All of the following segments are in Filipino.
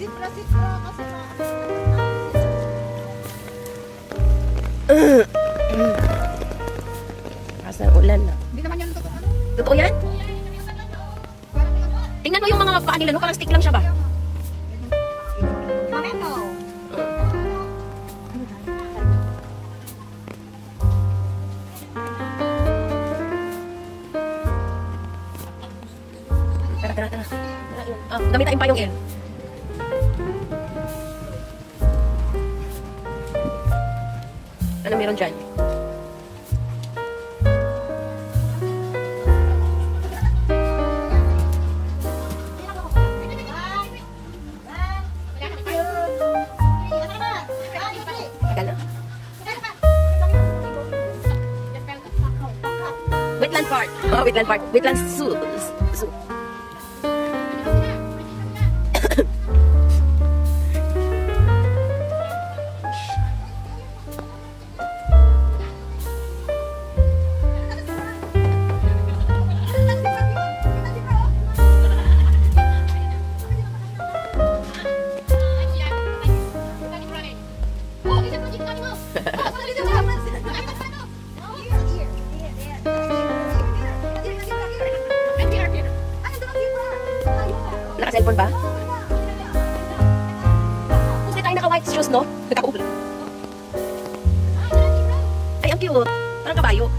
Sipra kasi na. Asa ulan na. Hindi naman yan totoo. Totoo yan? Tingnan mo yung mga paa nila, no? Parang stick lang siya ba? Mamento. Tara. Gamitain pa yung L. Ano meron dyan? Wetland Park. Oh, Wetland Park. Wetland Zoo. Naka-cellphone ba? Kung sa'yo tayo naka-white shoes, no? Nagkakaulo. Ay, ang cute. Parang kabayo.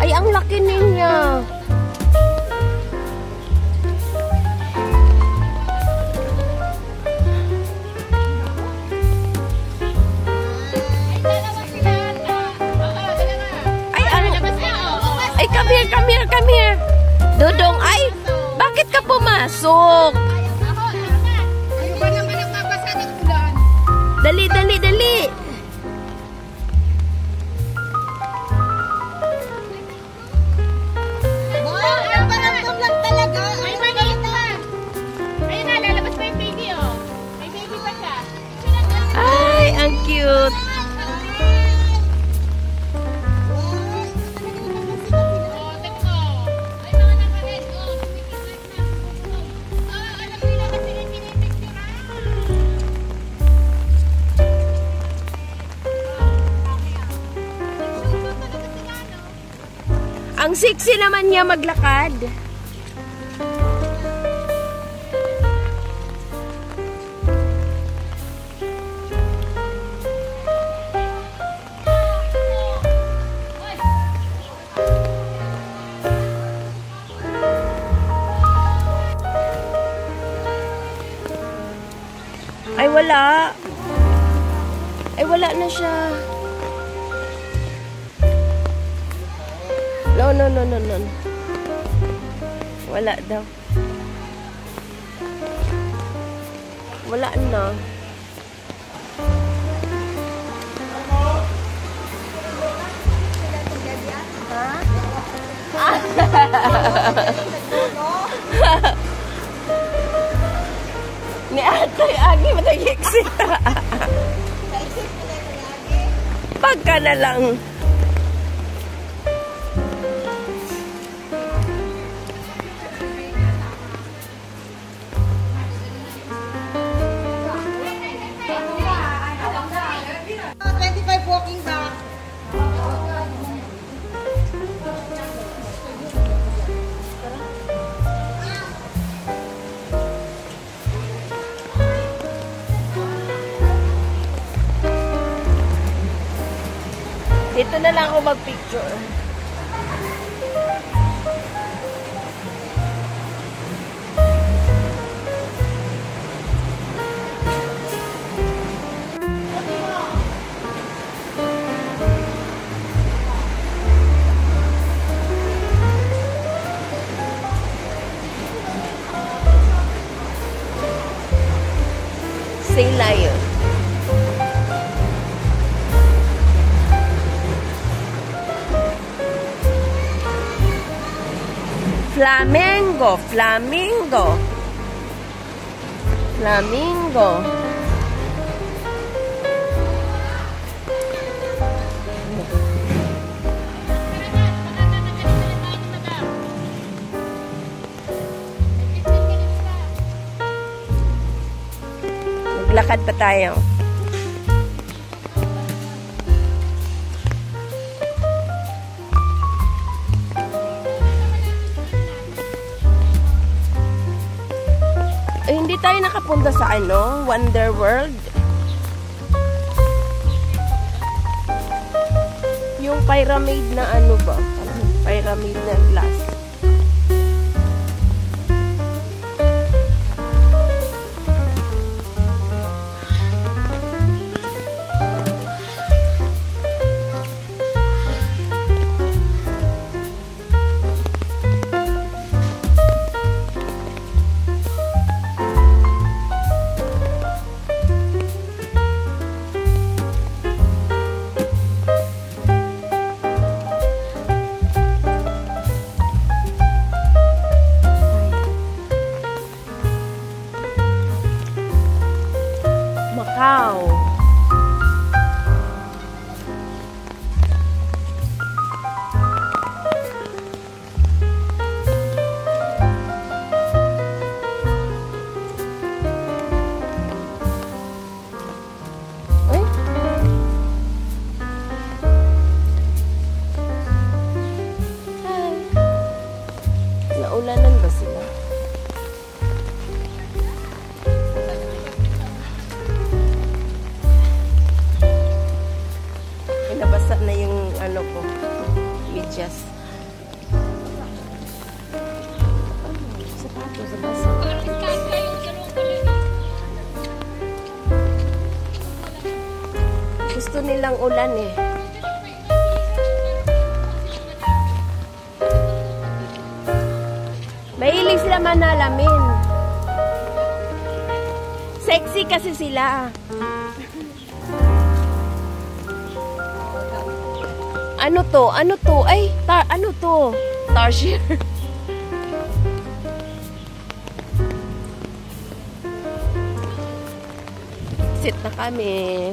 Ay, ang laki niya. Ay, come here. Dodong, ay, bakit ka pumasok? Ayaw ba naman ang mabasa ng ulan? Dali. Ang paramdam lang talaga. Ay, maliit na. Ayun na, lalabas pa yung baby, oh. May baby pa siya. Ay, ang cute. Oh, tigno. Ay, mga nakalit, oh. Kumikisip na. Oh, alam nila kasi yung pinipicture. Ang sexy naman niya maglakad. Ay, wala. Ay, wala na siya. No. Wala daw. Wala na. Ni Atoy Agi matag-exit. Pagka na lang. Walking back. Dito na lang ako mag-picture. Flamingo, flamingo. Flamingo. Maglakad pa tayo. Hindi tayo nakapunta sa Wonder World. Yung pyramid na ba? Pyramid na glass. Macau. Ay. Hi. Naulanan ba sila? Nabasa na yung ko, medyas. Sapatos, nabasa. Gusto nilang ulan eh. Mahilig sila manalamin. Sexy kasi sila. Ano to? Ano to? Ay, ano to? Tarsier. Sit na kami.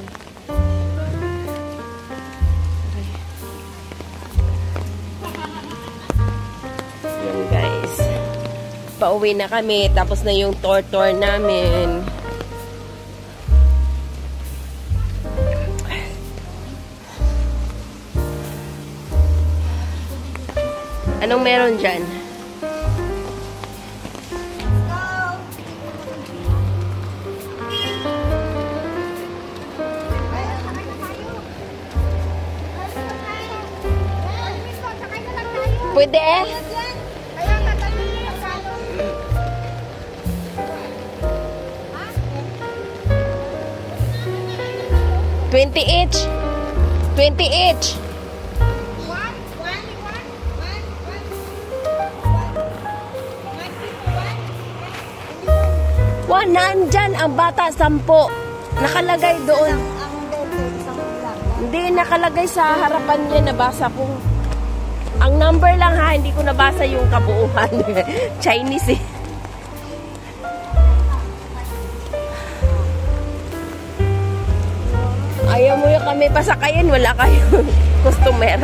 Yan guys. Pauwi na kami. Tapos na yung tour namin. Anong meron dyan? Pwede eh? Kaya tatanungin lang tayo. 20 each. 20 each. Nandyan ang bata, 10. Nakalagay doon. Hindi, nakalagay sa harapan niya. Nabasa ko. Ang number lang ha, hindi ko nabasa yung kabuuan. Chinese eh. Ayaw mo yung kami pasakayin, wala kayong customer.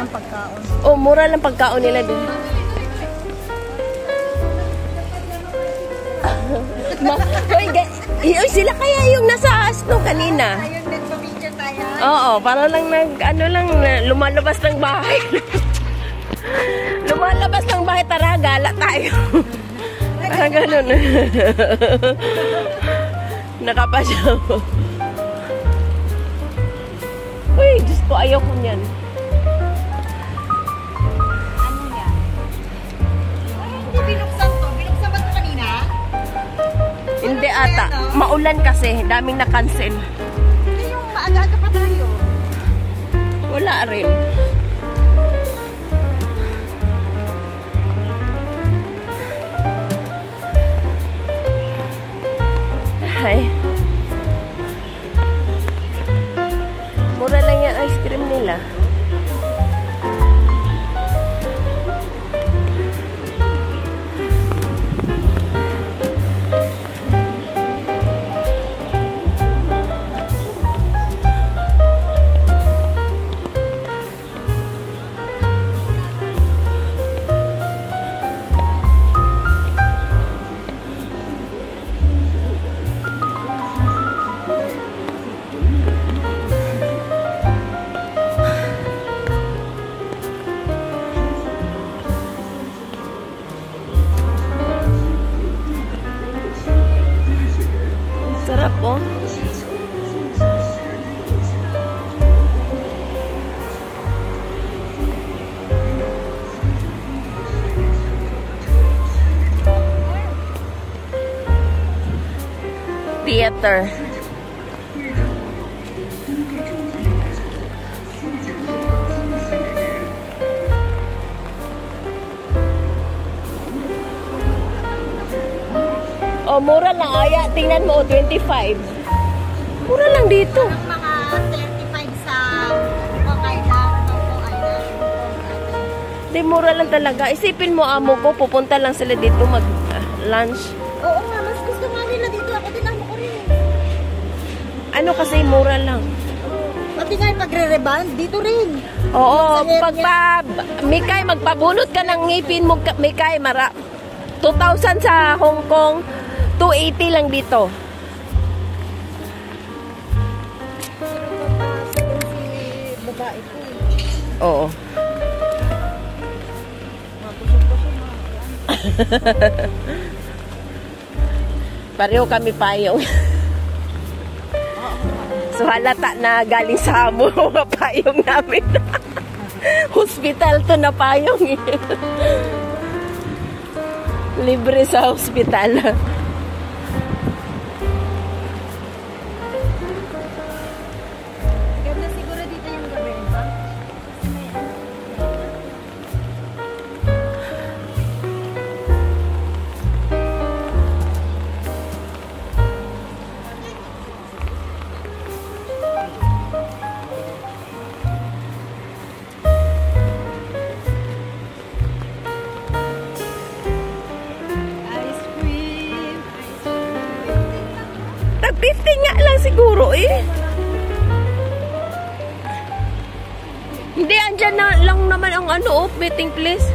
Pagkaon. Oh, mura lang pagkaon nila doon. Sila kaya yung nasa Asno kanina. Ayun din, pamilya tayo. Oo, para lang lumalabas ng bahay. Lumalabas ng bahay, tara, gala tayo. Parang ganun. Nakapasyaw. Uy, Diyos ko, ayaw ko niyan. Binuksan to. Binuksan ba ito kanina? Hindi ata. Maulan kasi. Daming na-cancel. Hindi yung maaga-aga pa tayo. Wala rin. Hi. oh. Theater. Oh, mura lang. Aya, tingnan mo, 25. Mura lang dito. Ang mga 35 sa Hong Island, Hong Island. Di, mura lang talaga. Isipin mo, amo ko, pupunta lang sila dito mag-lunch. Oo nga, mas gusto nga nila dito. Ako din amo ko rin. Ano kasi, mura lang. Pati nga yung pagre-reband, dito rin. Oo, Mikay, magpabunot ka ng ngipin mo, Mikay, 2,000 sa Hong Kong, 280 lang dito. Si babae ko. Oo. Pareho kami payong. So halata na galing sa amo mga payong namin. Hospital to na payong eh. Libre sa hospital. Ganda siguro dito yung gabi, ba? Ice cream. Tag 50 nga lang siguro eh. Hindi, andyan na lang naman ang ano, meeting place.